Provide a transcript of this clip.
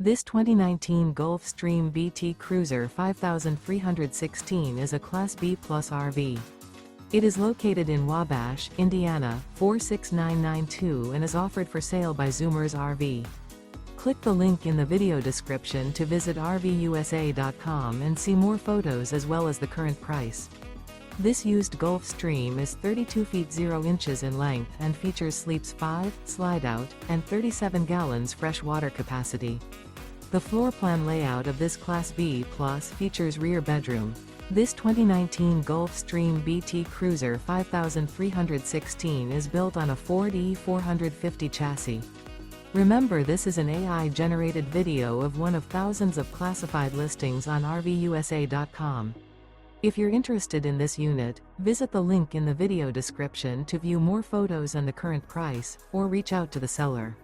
This 2019 Gulfstream BT Cruiser 5316 is a Class B Plus RV. It is located in Wabash, Indiana, 46992 and is offered for sale by Zoomers RV. Click the link in the video description to visit RVUSA.com and see more photos as well as the current price. This used Gulfstream is 32 feet 0 inches in length and features sleeps 5, Slideout, and 37 gallons fresh water capacity. The floor plan layout of this Class B Plus features rear bedroom. This 2019 Gulfstream BT Cruiser 5316 is built on a Ford E450 chassis. Remember, this is an AI-generated video of one of thousands of classified listings on RVUSA.com. If you're interested in this unit, visit the link in the video description to view more photos and the current price, or reach out to the seller.